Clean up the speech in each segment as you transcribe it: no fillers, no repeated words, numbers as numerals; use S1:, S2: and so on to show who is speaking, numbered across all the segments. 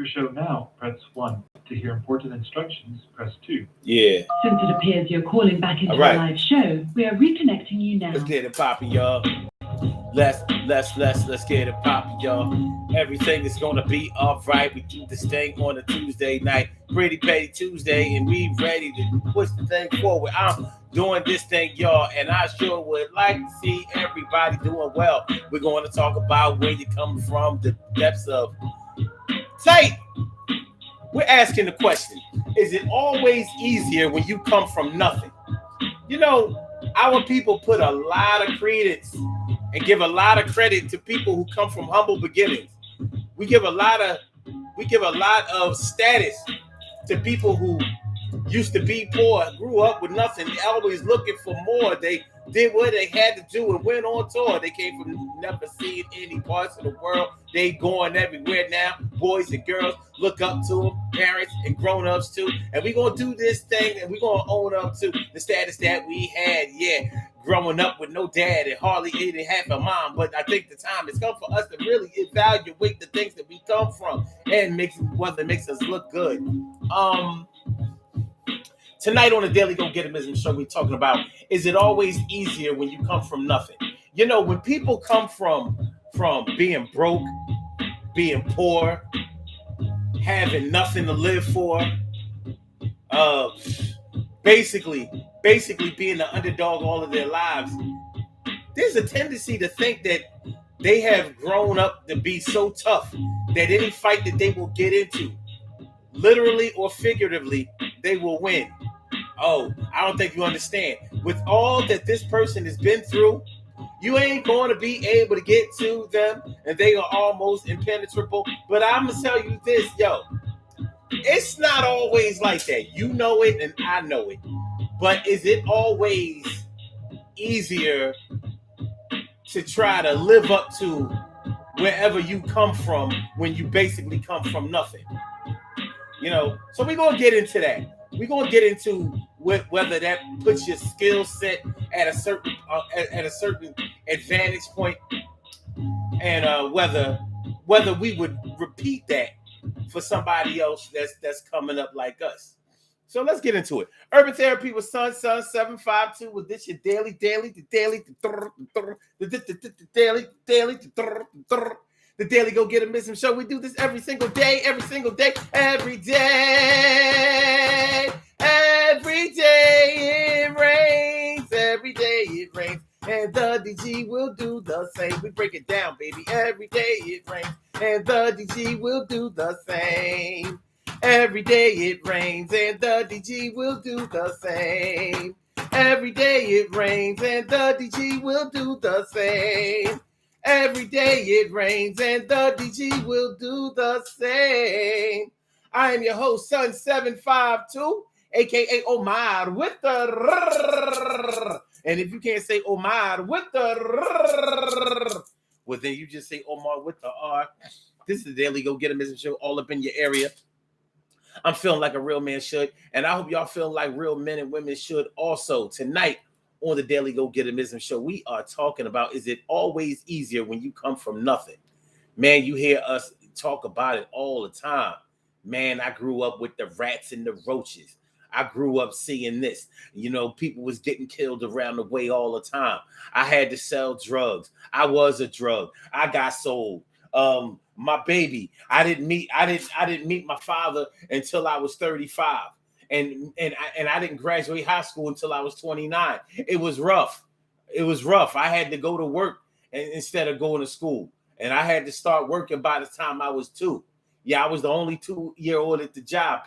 S1: your show now, press 1. To hear important instructions, press 2.
S2: Yeah.
S3: Since it appears you're calling back into
S2: All right.
S3: a live show, we are reconnecting you now.
S2: Let's get it poppin', y'all. Let's get it poppin', y'all. Everything is gonna be all right. We do this thing on a Tuesday night, Pretty Petty Tuesday, and we ready to push the thing forward. I'm doing this thing, y'all, and I sure would like to see everybody doing well. We're going to talk about where you come from, the depths of tight. We're asking the question: is it always easier when you come from nothing? You know, our people put a lot of credence and give a lot of credit to people who come from humble beginnings. We give a lot of status to people who used to be poor, grew up with nothing, always looking for more. They did what they had to do and went on tour. They came from never seeing any parts of the world. They going everywhere now. Boys and girls look up to them, parents and grown-ups too. And we're going to do this thing and we're going to own up to the status that we had. Yeah, growing up with no dad and hardly even half a mom. But I think the time has come for us to really evaluate the things that we come from and whether it makes us look good. Tonight on the Daily Go Get 'Em Ism show, we're talking about, is it always easier when you come from nothing? You know, when people come from being broke, being poor, having nothing to live for, basically being the underdog all of their lives, there's a tendency to think that they have grown up to be so tough that any fight that they will get into, literally or figuratively, they will win. Oh, I don't think you understand. With all that this person has been through, you ain't going to be able to get to them, and they are almost impenetrable. But I'm going to tell you this, yo. It's not always like that. You know it, and I know it. But is it always easier to try to live up to wherever you come from when you basically come from nothing? You know, so we're going to get into that. We're going to get into whether that puts your skill set at a certain advantage point, and whether we would repeat that for somebody else that's coming up like us. So let's get into it. Urban Therapy with Sun 752. With this your daily. The Daily Go Get 'Em Ism show. We do this every single day. Every day it rains. Every day it rains. And the DG will do the same. We break it down, baby. Every day it rains. And the DG will do the same. Every day it rains. And the DG will do the same. Every day it rains. And the DG will do the same. Every day it rains and the DG will do the same. I am your host, Sun 752, aka Omar with the. And if you can't say Omar with the, well then you just say Omar with the R. This is the Daily Go Get 'Em Ism show, all up in your area. I'm feeling like a real man should, and I hope y'all feel like real men and women should also. Tonight on the Daily Go Get 'Em Ism show, we are talking about, is it always easier when you come from nothing? Man, you hear us talk about it all the time. Man, I grew up with the rats and the roaches. I grew up seeing this. You know, people was getting killed around the way all the time. I had to sell drugs. I was a drug. I got sold. My baby, I didn't meet my father until I was 35. And I didn't graduate high school until I was 29. It was rough. I had to go to work instead of going to school. And I had to start working by the time I was 2. Yeah, I was the only 2-year-old at the job.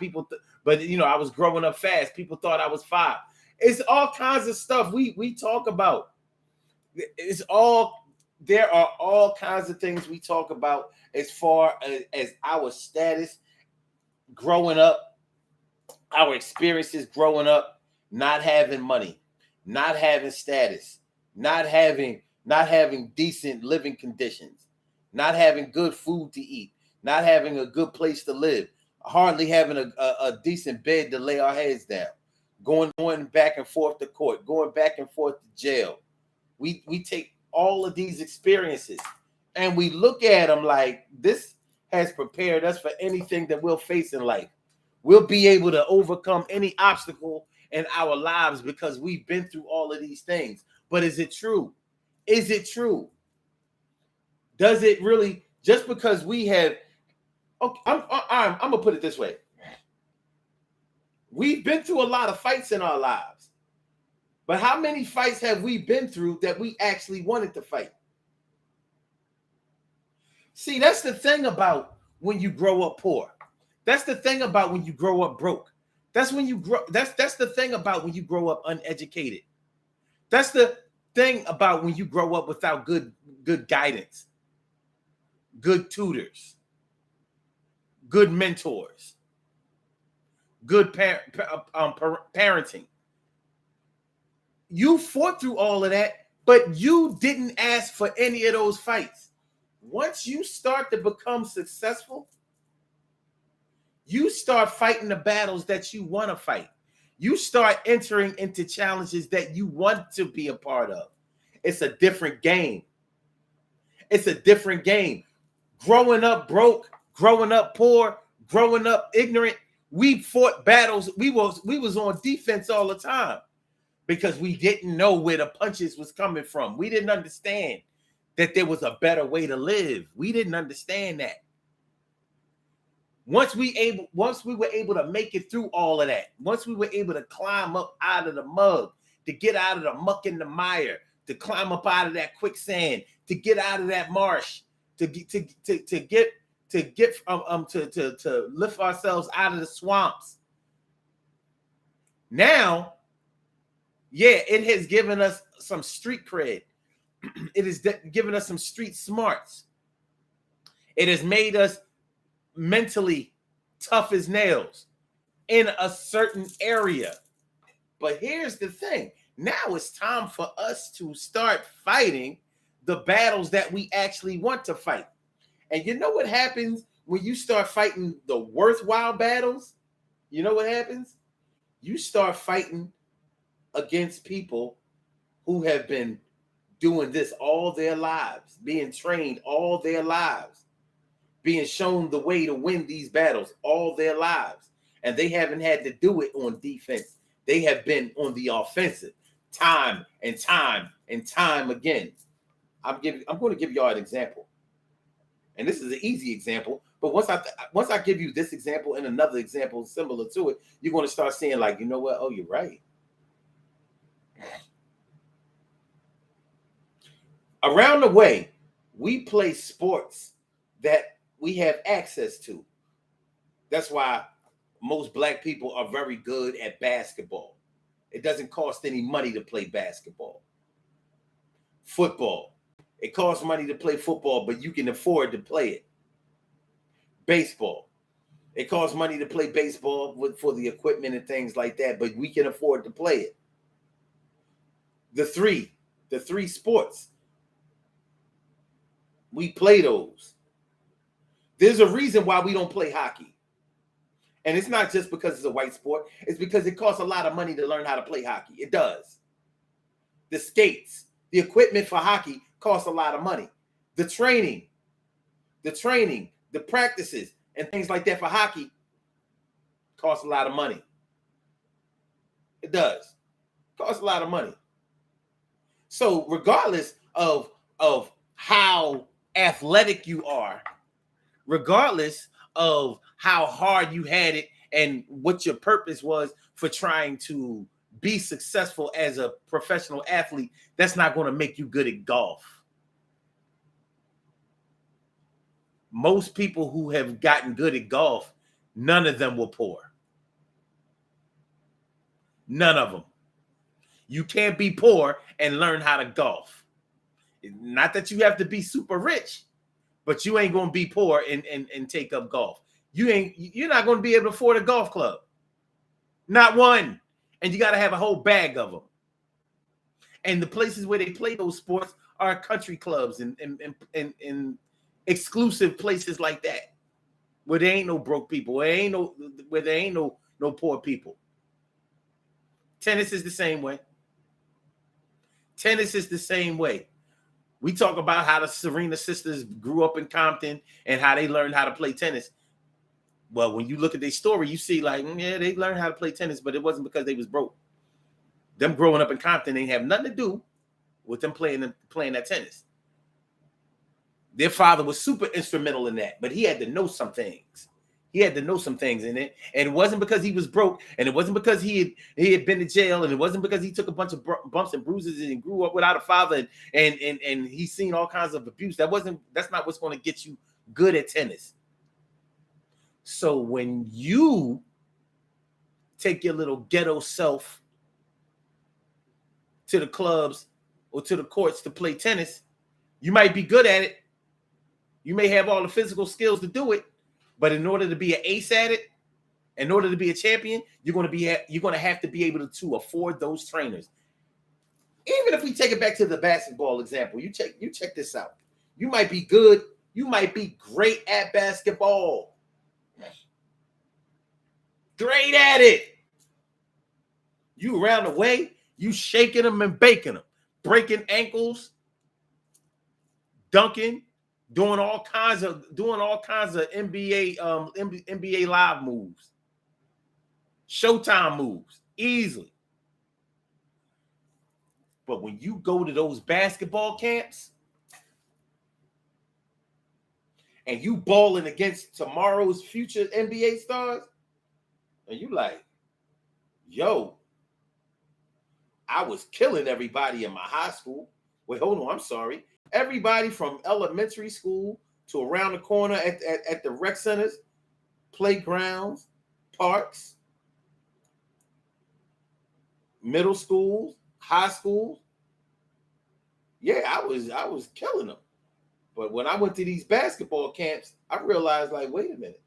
S2: But you know, I was growing up fast. People thought I was 5. It's all kinds of stuff we talk about. There are all kinds of things we talk about as far as our status growing up. Our experiences growing up, not having money, not having status, not having decent living conditions, not having good food to eat, not having a good place to live, hardly having a decent bed to lay our heads down, going back and forth to court, going back and forth to jail. We take all of these experiences and we look at them like this has prepared us for anything that we'll face in life. We'll be able to overcome any obstacle in our lives because we've been through all of these things. But is it true? Is it true? Does it really, just because we have, okay, I'm gonna put it this way. We've been through a lot of fights in our lives. But how many fights have we been through that we actually wanted to fight? See, that's the thing about when you grow up poor. That's the thing about when you grow up broke. That's when you grow. That's the thing about when you grow up uneducated. That's the thing about when you grow up without good guidance, good tutors, good mentors, good parenting. You fought through all of that, but you didn't ask for any of those fights. Once you start to become successful, you start fighting the battles that you want to fight. You start entering into challenges that you want to be a part of. It's a different game. It's a different game. Growing up broke, growing up poor, growing up ignorant, we fought battles. We was on defense all the time because we didn't know where the punches was coming from. We didn't understand that there was a better way to live. We didn't understand that. Once we were able to make it through all of that, once we were able to climb up out of the mud, to get out of the muck and the mire, to climb up out of that quicksand, to get out of that marsh, to lift ourselves out of the swamps. Now, yeah, it has given us some street cred. It has given us some street smarts. It has made us mentally tough as nails in a certain area. But here's the thing. Now it's time for us to start fighting the battles that we actually want to fight. And you know what happens when you start fighting the worthwhile battles? You know what happens? You start fighting against people who have been doing this all their lives, being trained all their lives, being shown the way to win these battles all their lives. And they haven't had to do it on defense. They have been on the offensive time and time and time again. I'm going to give y'all an example. And this is an easy example. But once I give you this example and another example similar to it, you're going to start seeing like, you know what? Oh, you're right. Around the way, we play sports that we have access to. That's why most black people are very good at basketball. It doesn't cost any money to play basketball. Football. It costs money to play football, but you can afford to play it. Baseball. It costs money to play baseball for the equipment and things like that, but we can afford to play it. The three sports. We play those. There's a reason why we don't play hockey. And it's not just because it's a white sport. It's because it costs a lot of money to learn how to play hockey. It does. The skates, the equipment for hockey costs a lot of money. The training, the practices, and things like that for hockey costs a lot of money. It does. Costs a lot of money. So regardless of how athletic you are, regardless of how hard you had it and what your purpose was for trying to be successful as a professional athlete, that's not going to make you good at golf. Most people who have gotten good at golf, none of them were poor. None of them. You can't be poor and learn how to golf. Not that you have to be super rich, but you ain't going to be poor and take up golf. You're not going to be able to afford a golf club. Not one. And you got to have a whole bag of them. And the places where they play those sports are country clubs and exclusive places like that, where there ain't no broke people, where there ain't no poor people. Tennis is the same way. Tennis is the same way. We talk about how the Serena sisters grew up in Compton and how they learned how to play tennis. Well, when you look at their story, you see like, yeah, they learned how to play tennis, but it wasn't because they was broke. Them growing up in Compton ain't have nothing to do with them playing that tennis. Their father was super instrumental in that, but he had to know some things. He had to know some things in it, and it wasn't because he was broke, and it wasn't because he had been to jail, and it wasn't because he took a bunch of bumps and bruises and grew up without a father, and he's seen all kinds of abuse. That's not what's going to get you good at tennis. So when you take your little ghetto self to the clubs or to the courts to play tennis, you might be good at it. You may have all the physical skills to do it, but in order to be an ace at it, in order to be a champion, you're going to have to be able to afford those trainers. Even if we take it back to the basketball example, you check this out. You might be good. You might be great at basketball. Great at it. You around the way, you shaking them and baking them, breaking ankles, dunking, doing all kinds of NBA NBA live moves, Showtime moves, easily. But when you go to those basketball camps and you balling against tomorrow's future NBA stars, and you like, yo, I was killing everybody in my high school. Wait, hold on, I'm sorry. Everybody from elementary school to around the corner at the rec centers, playgrounds, parks, middle schools, high schools. Yeah, I was killing them. But when I went to these basketball camps, I realized, like, wait a minute.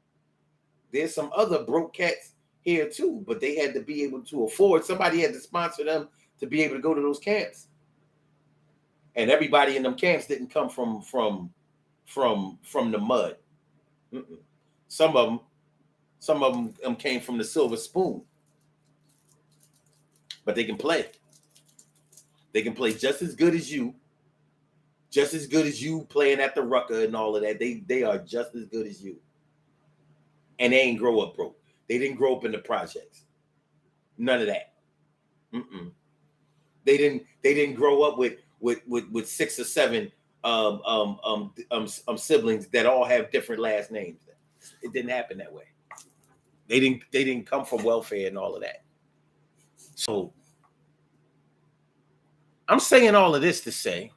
S2: There's some other broke cats here too, but they had to be able to afford. Somebody had to sponsor them to be able to go to those camps. And everybody in them camps didn't come from the mud. Mm-mm. Some of them came from the silver spoon. But they can play. They can play just as good as you. Just as good as you playing at the Rucker and all of that. They are just as good as you. And they ain't grow up broke. They didn't grow up in the projects. None of that. Mm-mm. They didn't grow up with 6 or 7 siblings that all have different last names. It didn't happen that way. They didn't come from welfare and all of that. So I'm saying all of this to say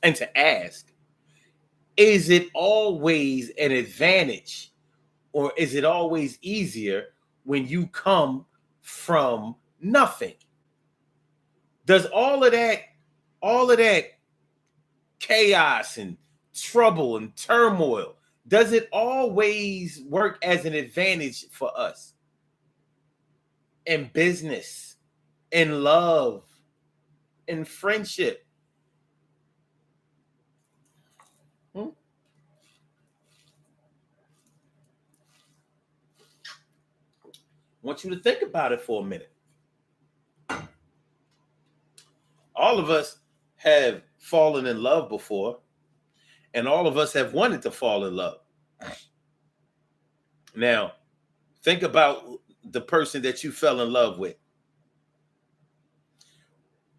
S2: and to ask, is it always an advantage or is it always easier when you come from nothing? Does all of that chaos and trouble and turmoil, does it always work as an advantage for us? In business, in love, in friendship? I want you to think about it for a minute. All of us have fallen in love before, and all of us have wanted to fall in love. Now, think about the person that you fell in love with.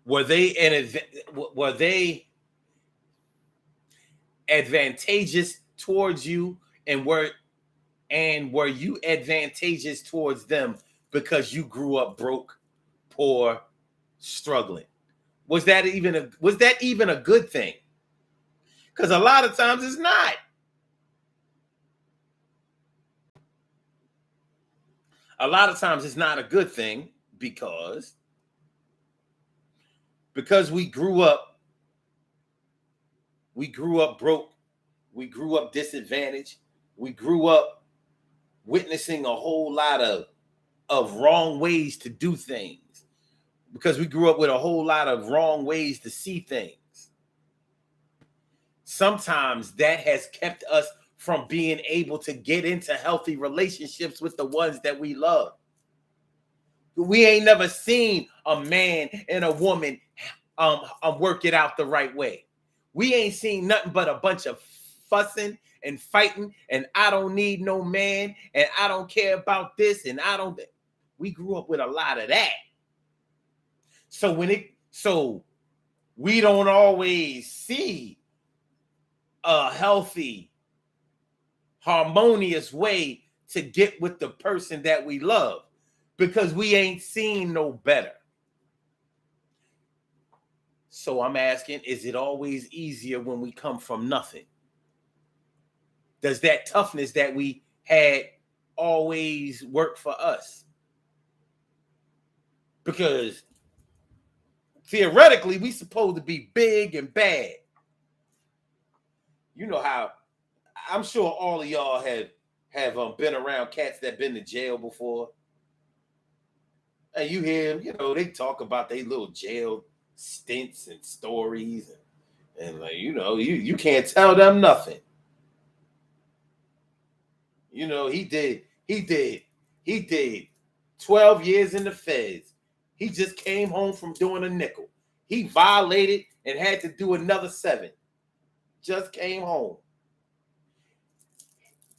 S2: Were they advantageous towards you, and were you advantageous towards them because you grew up broke, poor, struggling? Was that even a good thing? Because a lot of times it's not. A lot of times it's not a good thing because we grew up broke, we grew up disadvantaged, we grew up witnessing a whole lot of wrong ways to do things, because we grew up with a whole lot of wrong ways to see things. Sometimes that has kept us from being able to get into healthy relationships with the ones that we love. We ain't never seen a man and a woman work it out the right way. We ain't seen nothing but a bunch of fussing and fighting, and I don't need no man, and I don't care about this, and I don't. We grew up with a lot of that. So we don't always see a healthy, harmonious way to get with the person that we love because we ain't seen no better. So I'm asking, is it always easier when we come from nothing? Does that toughness that we had always work for us? Because theoretically, we supposed to be big and bad. You know how I'm sure all of y'all have been around cats that been to jail before. And you hear them, they talk about their little jail stints and stories. And like, you can't tell them nothing. He did 12 years in the feds. He just came home from doing a nickel. He violated and had to do another 7. Just came home.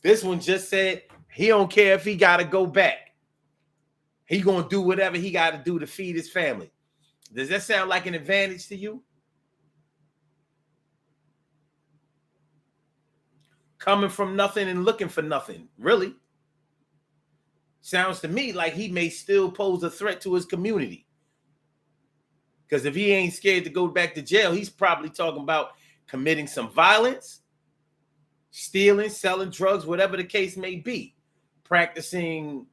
S2: This one just said he don't care if he got to go back. He going to do whatever he got to do to feed his family. Does that sound like an advantage to you? Coming from nothing and looking for nothing, really. Sounds to me like he may still pose a threat to his community. Because if he ain't scared to go back to jail, he's probably talking about committing some violence, stealing, selling drugs, whatever the case may be. Practicing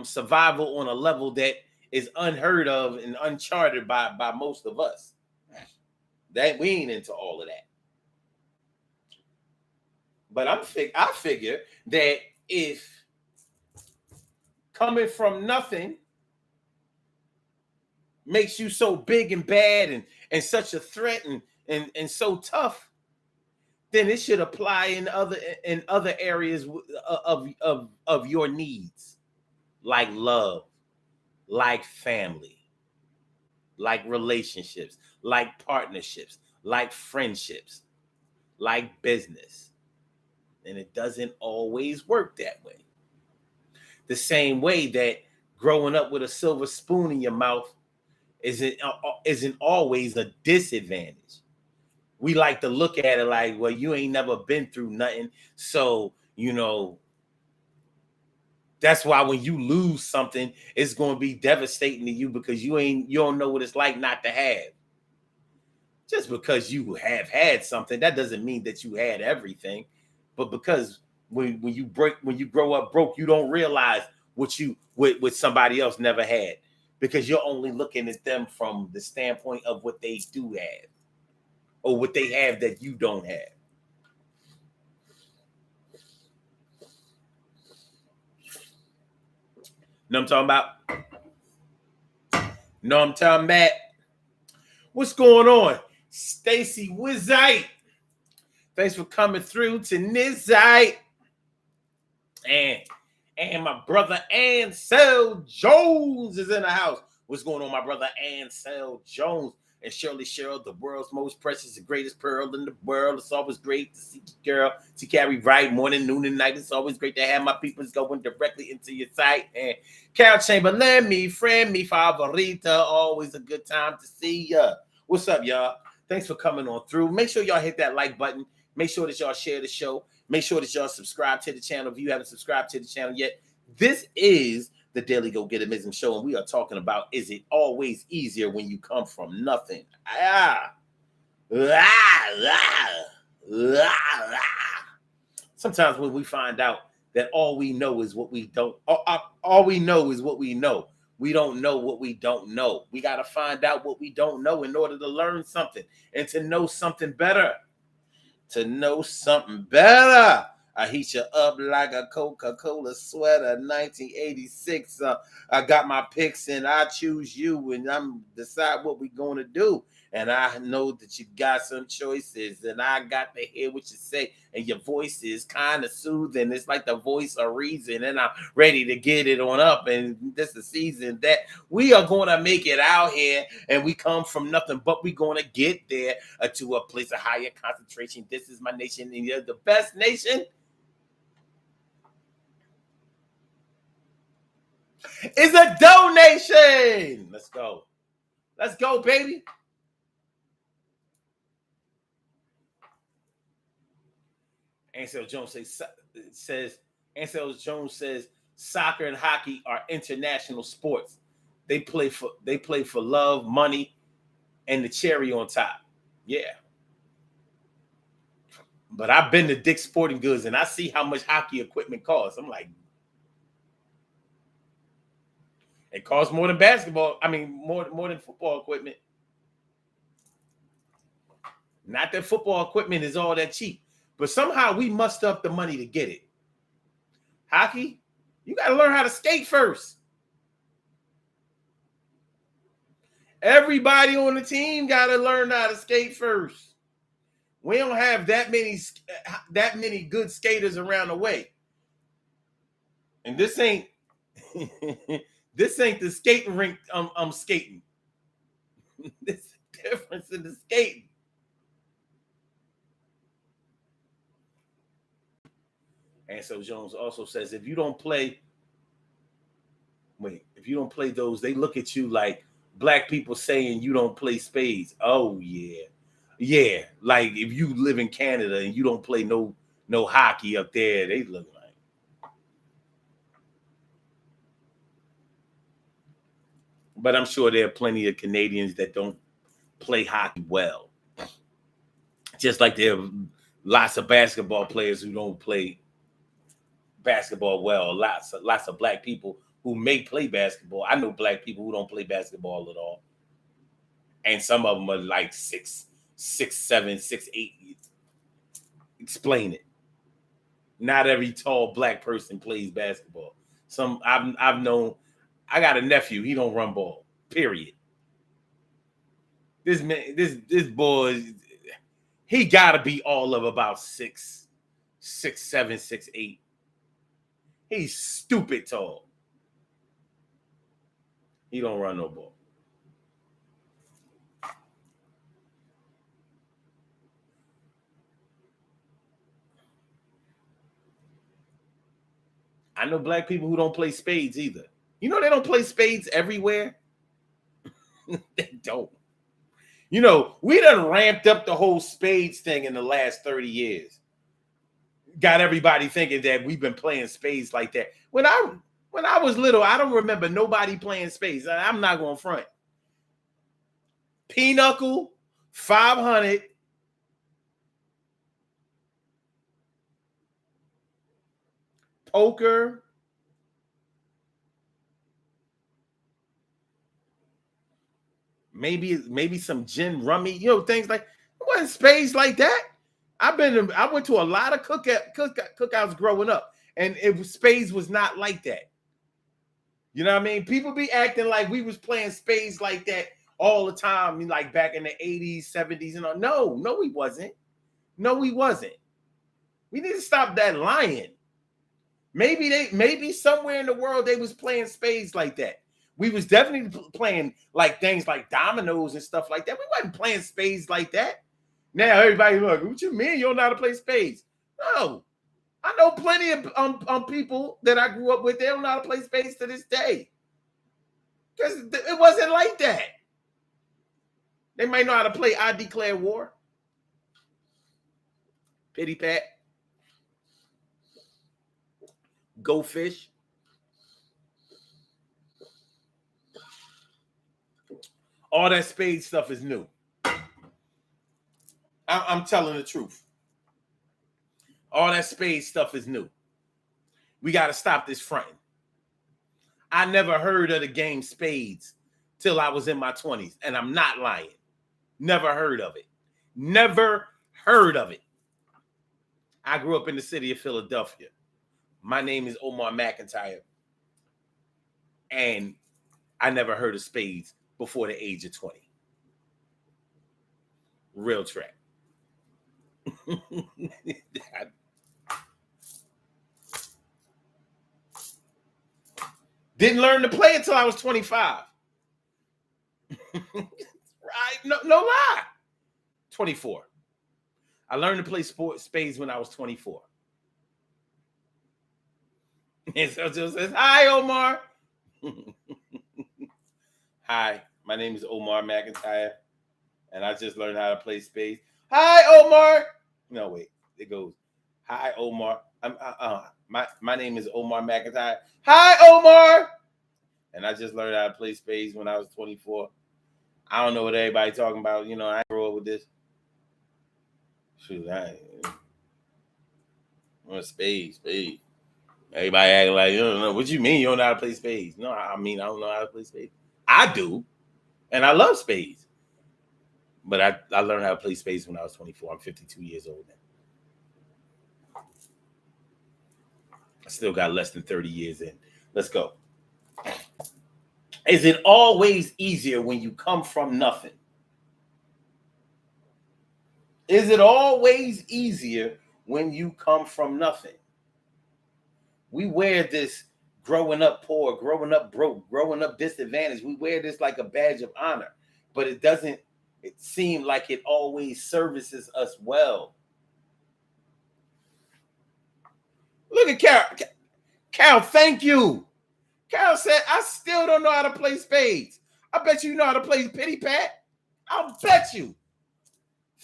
S2: survival on a level that is unheard of and uncharted by most of us. That we ain't into all of that. But I figure that if coming from nothing makes you so big and bad and such a threat and so tough, then it should apply in other areas of your needs, like love, like family, like relationships, like partnerships, like friendships, like business. And it doesn't always work that way. The same way that growing up with a silver spoon in your mouth isn't always a disadvantage. We like to look at it like, well, you ain't never been through nothing. So, that's why when you lose something, it's going to be devastating to you because you don't know what it's like not to have. Just because you have had something, that doesn't mean that you had everything. But because when you grow up broke, you don't realize what somebody else never had, because you're only looking at them from the standpoint of what they do have or what they have that you don't have. Know what I'm talking about? What's going on? Stacy Wizite. Thanks for coming through to Nizite. And my brother Ansel Jones is in the house. What's going on, my brother Ansel Jones? And Shirley Cheryl, the world's most precious, the greatest pearl in the world. It's always great to see you, girl. To carry right morning, noon, and night. It's always great to have my people going directly into your site. And Carol Chamberlain, me friend, me favorita. Always a good time to see ya. What's up, y'all? Thanks for coming on through. Make sure y'all hit that like button. Make sure that y'all share the show. Make sure that y'all subscribe to the channel if you haven't subscribed to the channel yet. This is the Daily Go Getimism Show, and we are talking about, is it always easier when you come from nothing? Sometimes when we find out that all we know is what we don't, all we know is what we know. We don't know what we don't know. We got to find out what we don't know in order to learn something and to know something better. To know something better. I heat you up like a Coca-Cola sweater, 1986. I got my picks and I choose you and I'm decide what we're going to do. And I know that you got some choices and I got to hear what you say. And your voice is kind of soothing. It's like the voice of reason. And I'm ready to get it on up. And this is the season that we are going to make it out here. And we come from nothing, but we're going to get there to a place of higher concentration. This is my nation. And you're the best nation. It's a donation. Let's go. Let's go, baby. Ansel Jones says soccer and hockey are international sports. They play for love, money, and the cherry on top. Yeah. But I've been to Dick's Sporting Goods and I see how much hockey equipment costs. I'm like, it costs more than basketball. I mean, more than football equipment. Not that football equipment is all that cheap, but somehow we must up the money to get it. Hockey, you got to learn how to skate first. Everybody on the team got to learn how to skate first. We don't have that many good skaters around the way. And this ain't the skating rink I'm skating. There's a difference in the skating. Ansel Jones also says if you don't play those, they look at you like black people saying you don't play spades. Oh yeah. Yeah. Like if you live in Canada and you don't play no hockey up there, they look like. But I'm sure there are plenty of Canadians that don't play hockey well. Just like there are lots of basketball players who don't play basketball well. Lots of black people who may play basketball. I know black people who don't play basketball at all. And some of them are like 6'7", 6'8". Explain it. Not every tall black person plays basketball. Some I've known. I got a nephew. He don't run ball. Period. This man, this boy, he gotta be all of about 6'7", 6'8". He's stupid tall. He don't run no ball. I know black people who don't play spades either. You know they don't play spades everywhere? They don't. You know, we done ramped up the whole spades thing in the last 30 years. Got everybody thinking that we've been playing spades like that. When I was little, I don't remember nobody playing spades. I'm not going to front. Pinochle, 500. Poker. Maybe some gin rummy, things like it wasn't spades like that. I went to a lot of cookouts growing up, and spades was not like that. You know what I mean? People be acting like we was playing spades like that all the time, like back in the 80s, 70s, and all. No, we wasn't. No, we wasn't. We need to stop that lying. Maybe somewhere in the world they was playing spades like that. We was definitely playing like things like dominoes and stuff like that. We wasn't playing spades like that. Now everybody look, what you mean you don't know how to play spades? No. I know plenty of people that I grew up with, they don't know how to play spades to this day. Because it wasn't like that. They might know how to play I Declare War. Pity pat. Go fish. All that spade stuff is new. I'm telling the truth. All that spade stuff is new. We got to stop this fronting. I never heard of the game spades till I was in my 20s, and I'm not lying. Never heard of it. Never heard of it. I grew up in the city of Philadelphia. My name is Omar McIntyre. And I never heard of spades before the age of 20. Real track. Didn't learn to play until I was 25. Right? No lie. 24. I learned to play spades when I was 24. And so just says, hi, Omar. Hi, my name is Omar McIntyre, and I just learned how to play spades. Hi, Omar. No, wait. It goes, hi, Omar. My name is Omar McIntyre. Hi, Omar. And I just learned how to play spades when I was 24. I don't know what everybody talking about. You know, I grew up with this. Shoot, spades. Everybody acting like, you don't know. What you mean you don't know how to play spades? No, I mean, I don't know how to play spades. I do. And I love spades. But I learned how to play spades when I was 24. I'm 52 years old now. I still got less than 30 years in. Let's go. Is it always easier when you come from nothing? Is it always easier when you come from nothing? We wear this growing up poor, growing up broke, growing up disadvantaged. We wear this like a badge of honor, but it doesn't seem like it always services us well. Look at Carol. Carol, thank you. Carol said, I still don't know how to play spades. I bet you know how to play pity pat. I'll bet you.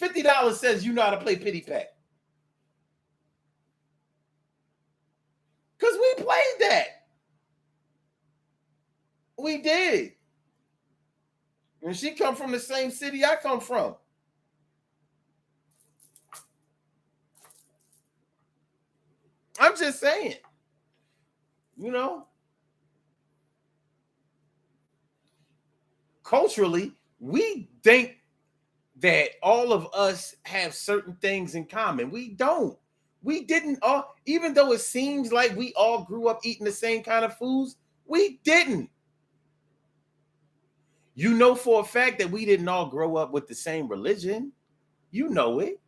S2: $50 says you know how to play pity pat. Because we played that. We did. And she come from the same city I come from. I'm just saying. You know, culturally, we think that all of us have certain things in common. We don't. We didn't all, even though it seems like we all grew up eating the same kind of foods, we didn't. You know for a fact that we didn't all grow up with the same religion. You know it.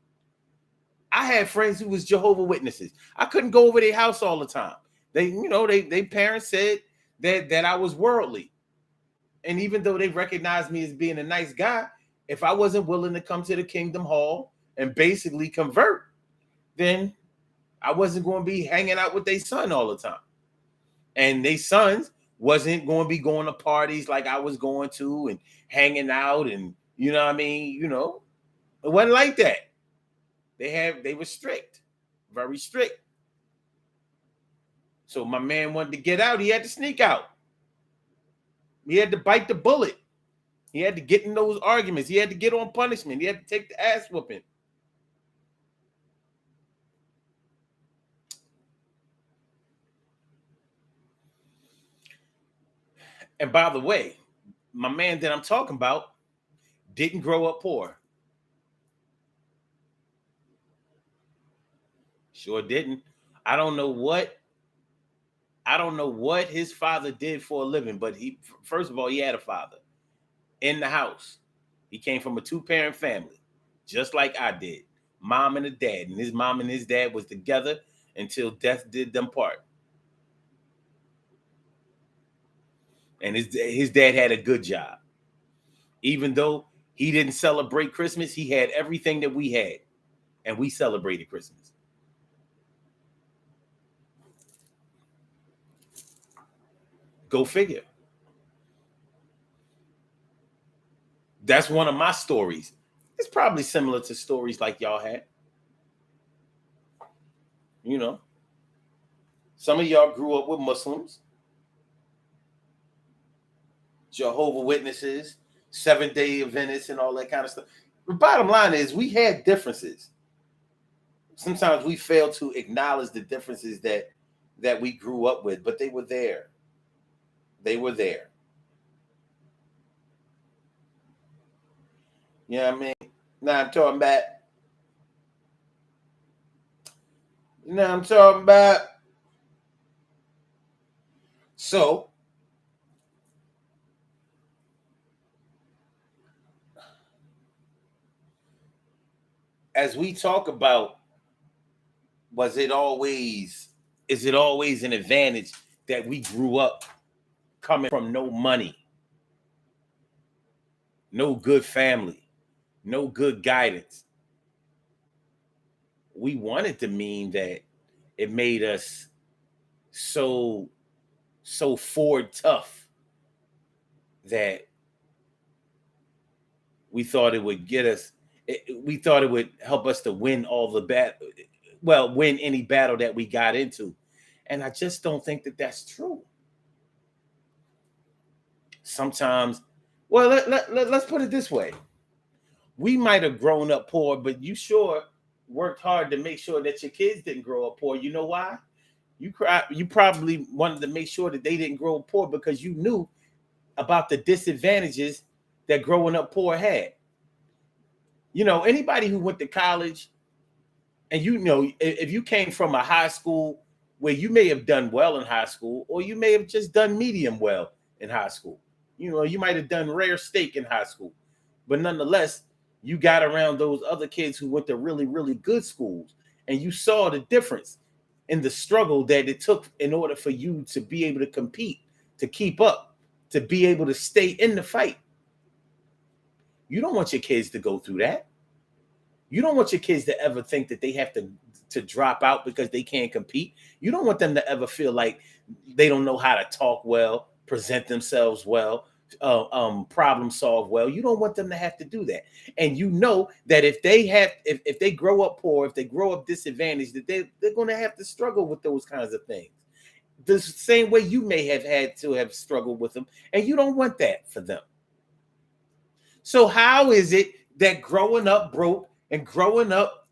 S2: I had friends who was Jehovah's Witnesses. I couldn't go over their house all the time. They parents said that I was worldly. And even though they recognized me as being a nice guy, if I wasn't willing to come to the Kingdom Hall and basically convert, then I wasn't going to be hanging out with their son all the time. And their sons wasn't going to be going to parties like I was going to and hanging out and, you know what I mean? You know, it wasn't like that. They were strict, very strict. So my man wanted to get out. He had to sneak out. He had to bite the bullet. He had to get in those arguments. He had to get on punishment. He had to take the ass whooping. And by the way, my man that I'm talking about didn't grow up poor. Sure didn't. I don't know what his father did for a living, but first of all, he had a father in the house. He came from a 2-parent family, just like I did. Mom and a dad. And his mom and his dad was together until death did them part. And his dad had a good job. Even though he didn't celebrate Christmas, he had everything that we had. And we celebrated Christmas. Go figure. That's one of my stories. It's probably similar to stories like y'all had. You know, some of y'all grew up with Muslims, Jehovah's Witnesses, Seventh-day Adventists, and all that kind of stuff. The bottom line is we had differences. Sometimes we fail to acknowledge the differences that we grew up with, but they were there. They were there. You know what I mean? Now I'm talking about You know what I'm talking about? So, as we talk about, is it always an advantage that we grew up coming from no money, no good family, no good guidance? We wanted to mean that it made us so forward tough that we thought it would get us. We thought it would help us to win all the win any battle that we got into, and I just don't think that that's true. Sometimes, well, let's put it this way: we might have grown up poor, but you sure worked hard to make sure that your kids didn't grow up poor. You know why? You probably wanted to make sure that they didn't grow up poor because you knew about the disadvantages that growing up poor had. You know, anybody who went to college, and you know, if you came from a high school where you may have done well in high school, or you may have just done medium well in high school, you know, you might have done rare steak in high school, but nonetheless, you got around those other kids who went to really, really good schools, and you saw the difference in the struggle that it took in order for you to be able to compete, to keep up, to be able to stay in the fight. You don't want your kids to go through that. You don't want your kids to ever think that they have to drop out because they can't compete. You don't want them to ever feel like they don't know how to talk well, present themselves well, problem solve well. You don't want them to have to do that. And you know that if they grow up poor, if they grow up disadvantaged, that they're going to have to struggle with those kinds of things. The same way you may have had to have struggled with them, and you don't want that for them. So how is it that growing up broke and growing up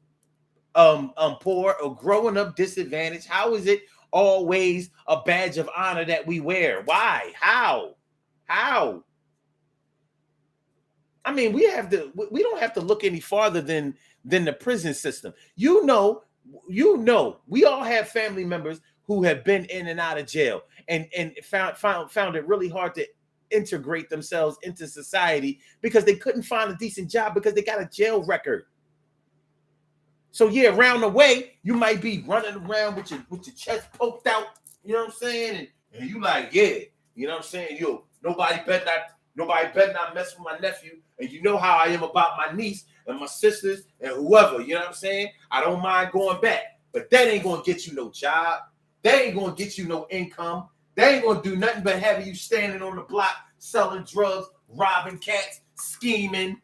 S2: poor or growing up disadvantaged, how is it always a badge of honor that we wear? Why? How? I mean, we don't have to look any farther than the prison system. You know, we all have family members who have been in and out of jail and found it really hard to integrate themselves into society because they couldn't find a decent job because they got a jail record. So yeah, around the way, you might be running around with your chest poked out, you know what I'm saying? And you like, yeah, you know what I'm saying? Yo, nobody better not mess with my nephew. And you know how I am about my niece and my sisters and whoever, you know what I'm saying? I don't mind going back, but that ain't gonna get you no job. That ain't gonna get you no income. That ain't gonna do nothing but having you standing on the block selling drugs, robbing cats, scheming,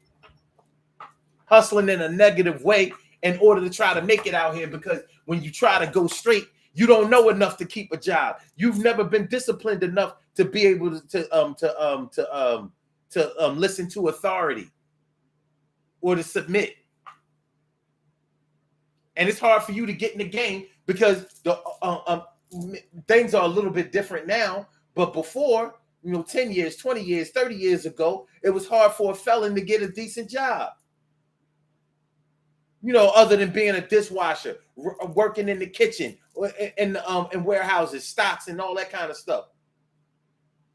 S2: hustling in a negative way in order to try to make it out here, because when you try to go straight, you don't know enough to keep a job. You've never been disciplined enough to be able to listen to authority or to submit. And it's hard for you to get in the game because the things are a little bit different now. But before, 10 years, 20 years, 30 years ago, it was hard for a felon to get a decent job. Other than being a dishwasher, working in the kitchen, in warehouses, stocks, and all that kind of stuff.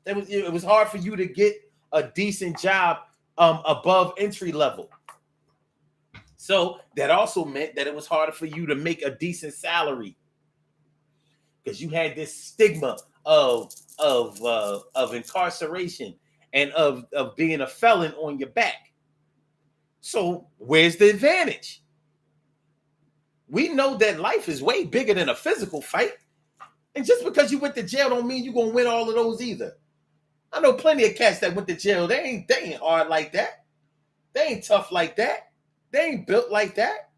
S2: It was hard for you to get a decent job above entry level. So that also meant that it was harder for you to make a decent salary because you had this stigma of incarceration and of being a felon on your back. So where's the advantage? We know that life is way bigger than a physical fight. And just because you went to jail don't mean you're going to win all of those either. I know plenty of cats that went to jail. They ain't hard like that. They ain't tough like that. They ain't built like that.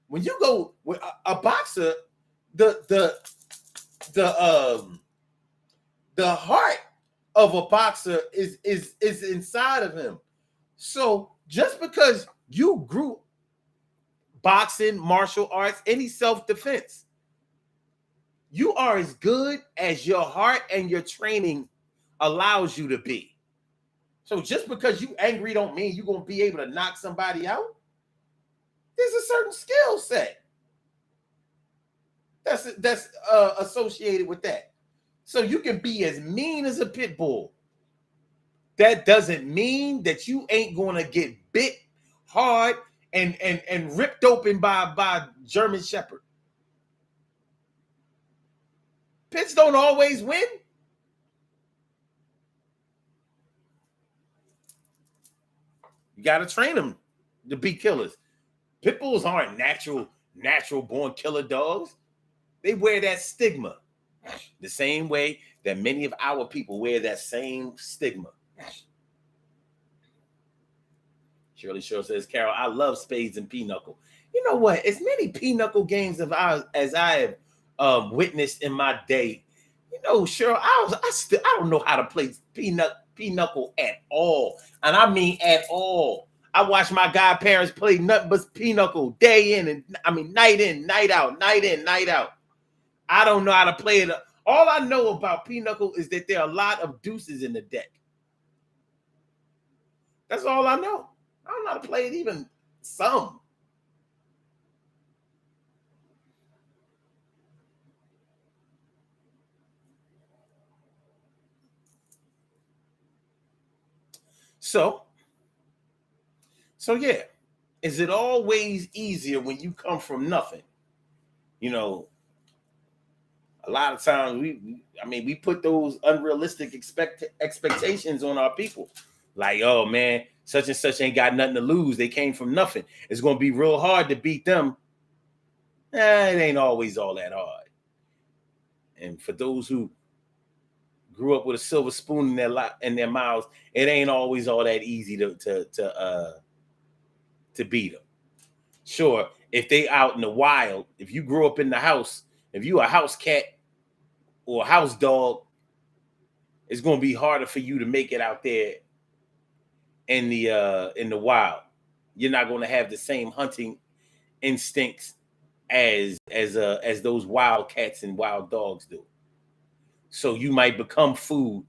S2: When you go with a boxer, the heart of a boxer is inside of him. So just because you grew boxing, martial arts, any self-defense, you are as good as your heart and your training allows you to be. So just because you angry don't mean you're going to be able to knock somebody out. There's a certain skill set. that's associated with that. So you can be as mean as a pit bull. That doesn't mean that you ain't gonna get bit hard and ripped open by German Shepherd. Pits don't always win. You gotta train them to be killers. Pit bulls aren't natural born killer dogs. They wear that stigma the same way that many of our people wear that same stigma. Shirley Shore says, Carol, I love spades and pinochle. You know what? As many pinochle games of ours as I have witnessed in my day, you know, Cheryl, I don't know how to play pinochle at all. And I mean at all. I watched my godparents play nothing but pinochle day in, night out, night in, night out. I don't know how to play it. All I know about pinochle is that there are a lot of deuces in the deck. That's all I know. I don't know how to play it even some. So yeah. Is it always easier when you come from nothing? You know, a lot of times we put those unrealistic expectations on our people. Like, oh man, such and such ain't got nothing to lose. They came from nothing. It's going to be real hard to beat them. It ain't always all that hard. And for those who grew up with a silver spoon in their mouths, it ain't always all that easy to beat them. Sure, if they out in the wild, if you grew up in the house, if you a house cat or a house dog, it's going to be harder for you to make it out there in the wild. You're not going to have the same hunting instincts as those wild cats and wild dogs do. So you might become food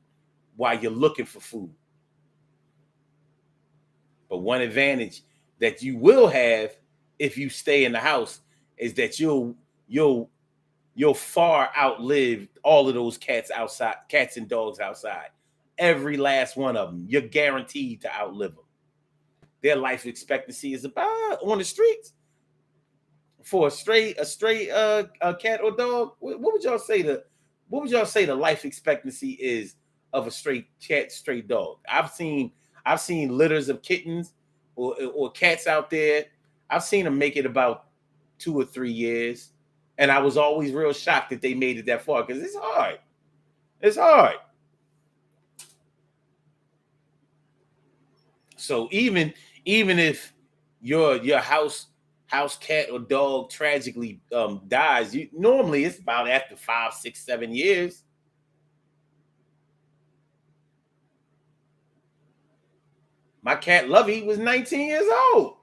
S2: while you're looking for food. But one advantage that you will have if you stay in the house is that you'll far outlive all of those cats and dogs outside. Every last one of them. You're guaranteed to outlive them. Their life expectancy is about on the streets for a stray cat or dog. What would y'all say the life expectancy is of a stray cat, stray dog? I've seen litters of kittens or cats out there. I've seen them make it about 2 or 3 years, and I was always real shocked that they made it that far because it's hard. It's hard. So even if your house cat or dog tragically dies, normally it's about after 5, 6, 7 years. My cat Lovey was 19 years old.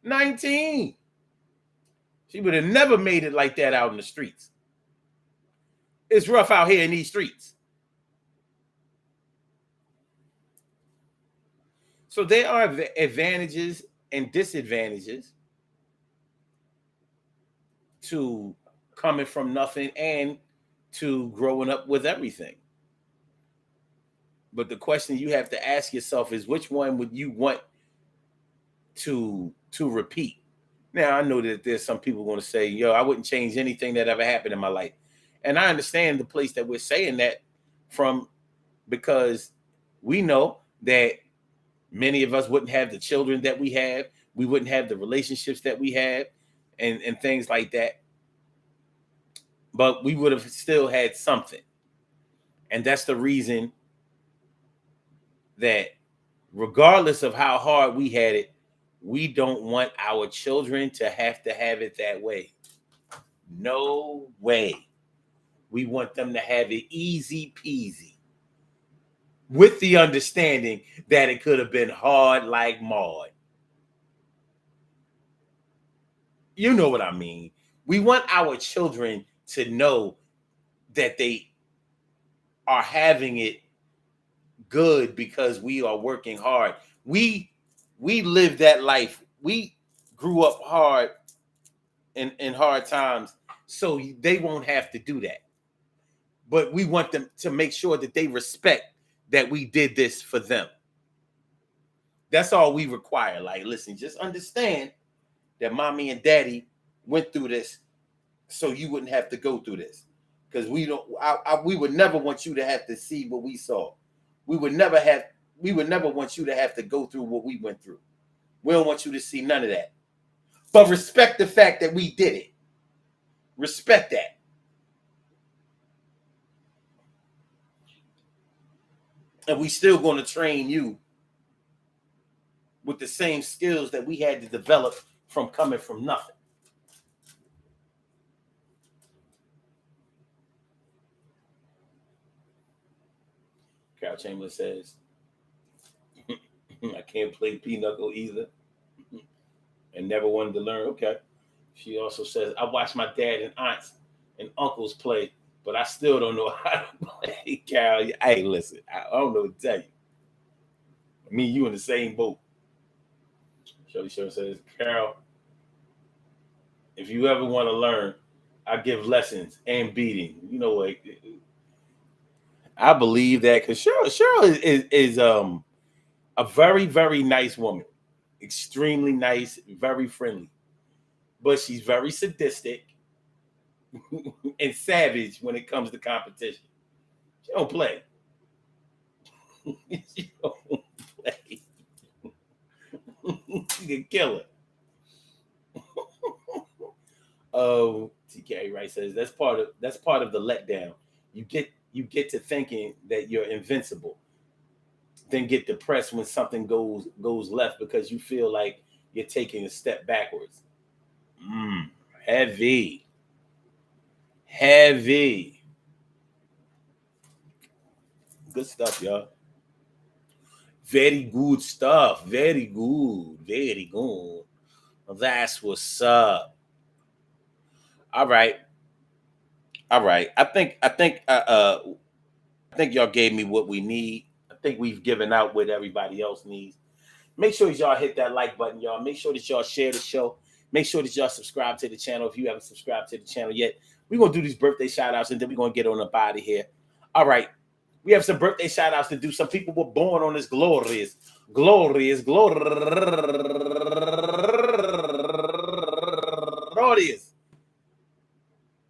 S2: 19. She would have never made it like that out in the streets. It's rough out here in these streets. So there are advantages and disadvantages to coming from nothing and to growing up with everything. But the question you have to ask yourself is, which one would you want to repeat? Now, I know that there's some people going to say, yo, I wouldn't change anything that ever happened in my life. And I understand the place that we're saying that from, because we know that many of us wouldn't have the children that we have. We wouldn't have the relationships that we have and things like that. But we would have still had something. And that's the reason that regardless of how hard we had it, we don't want our children to have it that way. No way. We want them to have it easy peasy, with the understanding that it could have been hard like Maud. You know what I mean? We want our children to know that they are having it good because we are working hard. We lived that life. We grew up hard in hard times so they won't have to do that. But we want them to make sure that they respect that we did this for them. That's all we require. Like, listen, just understand that mommy and daddy went through this so you wouldn't have to go through this. Because we would never want you to have to see what we saw. We would never want you to have to go through what we went through. We don't want you to see none of that. But respect the fact that we did it. Respect that. And we still going to train you with the same skills that we had to develop from coming from nothing. Carol Chamberlain says, I can't play pinochle either and never wanted to learn. Okay. She also says, I watched my dad and aunts and uncles play, but I still don't know how to play. Carol, hey, listen, I don't know what to tell you. Me and you in the same boat. Shirley Sherman says, Carol, if you ever want to learn, I give lessons and beating. You know what? I believe that because Cheryl is a very, very nice woman. Extremely nice, very friendly. But she's very sadistic and savage when it comes to competition. She don't play. She don't play. You can kill her. TK Wright says that's part of the letdown. You get to thinking that you're invincible, then get depressed when something goes left because you feel like you're taking a step backwards. Heavy. Good stuff, y'all. Very good stuff. Very good. That's what's up. All right. I think y'all gave me what we need. I think we've given out what everybody else needs. Make sure that y'all hit that like button, y'all. Make sure that y'all share the show. Make sure that y'all subscribe to the channel if you haven't subscribed to the channel yet. We're going to do these birthday shout-outs, and then we're going to get on up out of here. All right. We have some birthday shout-outs to do. Some people were born on this glorious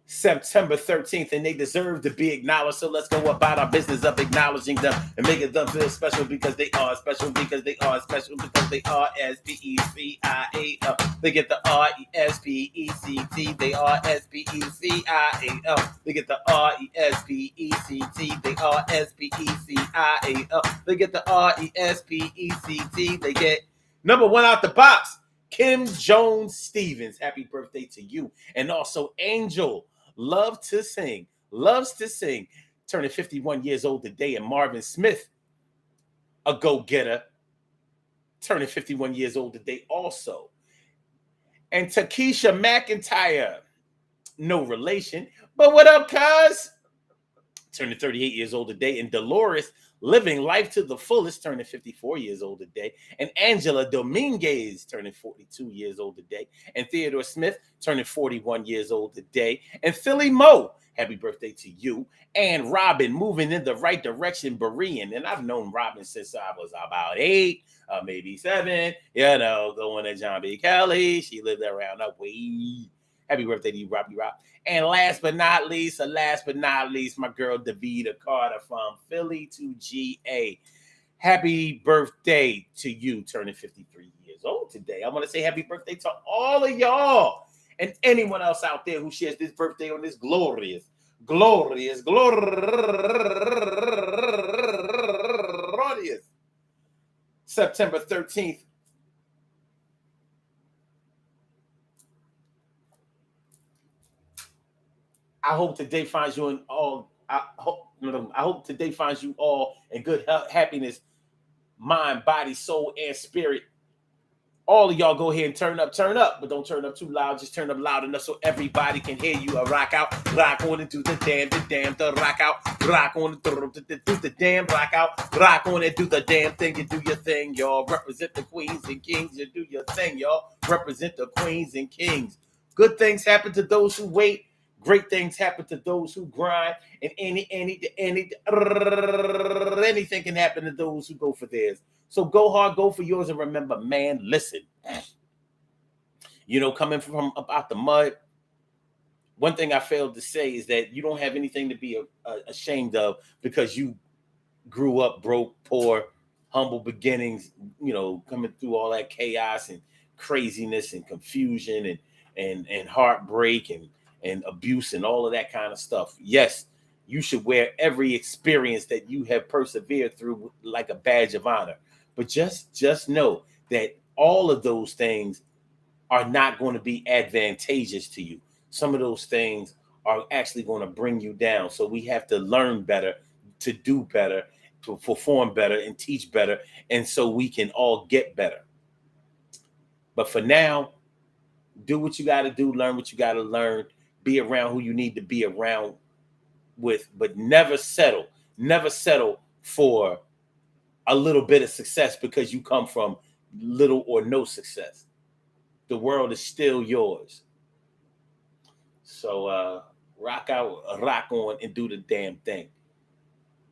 S2: September 13th, and they deserve to be acknowledged. So let's go about our business of acknowledging them and making them feel special because they are special, because they are special, because they are S-P-E-C-I-A-L. They get the R-E-S-P-E-C-T. They are S-P-E-C-I-A-L. They get the R-E-S-P-E-C-T. They are S-P-E-C-I-A-L. They get the R-E-S-P-E-C-T. They get number one out the box, Kim Jones Stevens. Happy birthday to you. And also Angel loves to sing, turning 51 years old today. And Marvin Smith, a go-getter, turning 51 years old today also. And Takesha McIntyre, no relation, but what up, cuz? Turning 38 years old today. And Dolores, living life to the fullest, turning 54 years old today. And Angela Dominguez, turning 42 years old today. And Theodore Smith, turning 41 years old today. And Philly Mo, happy birthday to you. And Robin, moving in the right direction, Berean. And I've known Robin since I was about 8, maybe 7, going to John B. Kelly. She lived around that way. Happy birthday to you, Robbie Rob. And last but not least, my girl Davida Carter from Philly to GA. Happy birthday to you, turning 53 years old today. I want to say happy birthday to all of y'all and anyone else out there who shares this birthday on this glorious September 13th. I hope today finds you in all. I hope today finds you all in good health, happiness, mind, body, soul, and spirit. All of y'all go ahead and turn up, but don't turn up too loud. Just turn up loud enough so everybody can hear you. Rock out, rock on and do the damn, the rock out, rock on and do the damn, rock out, rock on and do the damn thing. You do your thing, y'all. Represent the queens and kings. You do your thing, y'all. Represent the queens and kings. Good things happen to those who wait. Great things happen to those who grind, and anything can happen to those who go for theirs. So go hard, go for yours, and remember, man, listen. Coming from about the mud, one thing I failed to say is that you don't have anything to be ashamed of because you grew up broke, poor, humble beginnings, coming through all that chaos and craziness and confusion and heartbreak and abuse and all of that kind of stuff. Yes, you should wear every experience that you have persevered through like a badge of honor. But just know that all of those things are not going to be advantageous to you. Some of those things are actually going to bring you down. So we have to learn better, to do better, to perform better and teach better. And so we can all get better. But for now, do what you got to do, learn what you got to learn, be around who you need to be around with, but never settle for a little bit of success because you come from little or no success. The world is still yours. So rock out, rock on, and do the damn thing.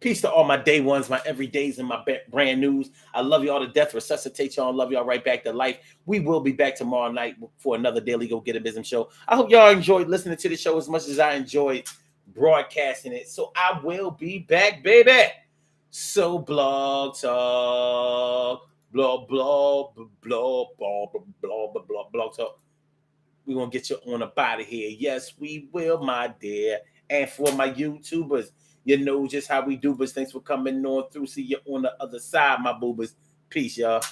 S2: Peace to all my day ones, my everydays, and my brand news. I love y'all to death. Resuscitate y'all and love y'all right back to life. We will be back tomorrow night for another Daily Go Get a Business show. I hope y'all enjoyed listening to the show as much as I enjoyed broadcasting it. So I will be back, baby. So blog talk, blog talk. We're going to get you on up out of here. Yes, we will, my dear. And for my YouTubers, you know just how we do, but thanks for coming on through. See you on the other side, my boobers. Peace, y'all.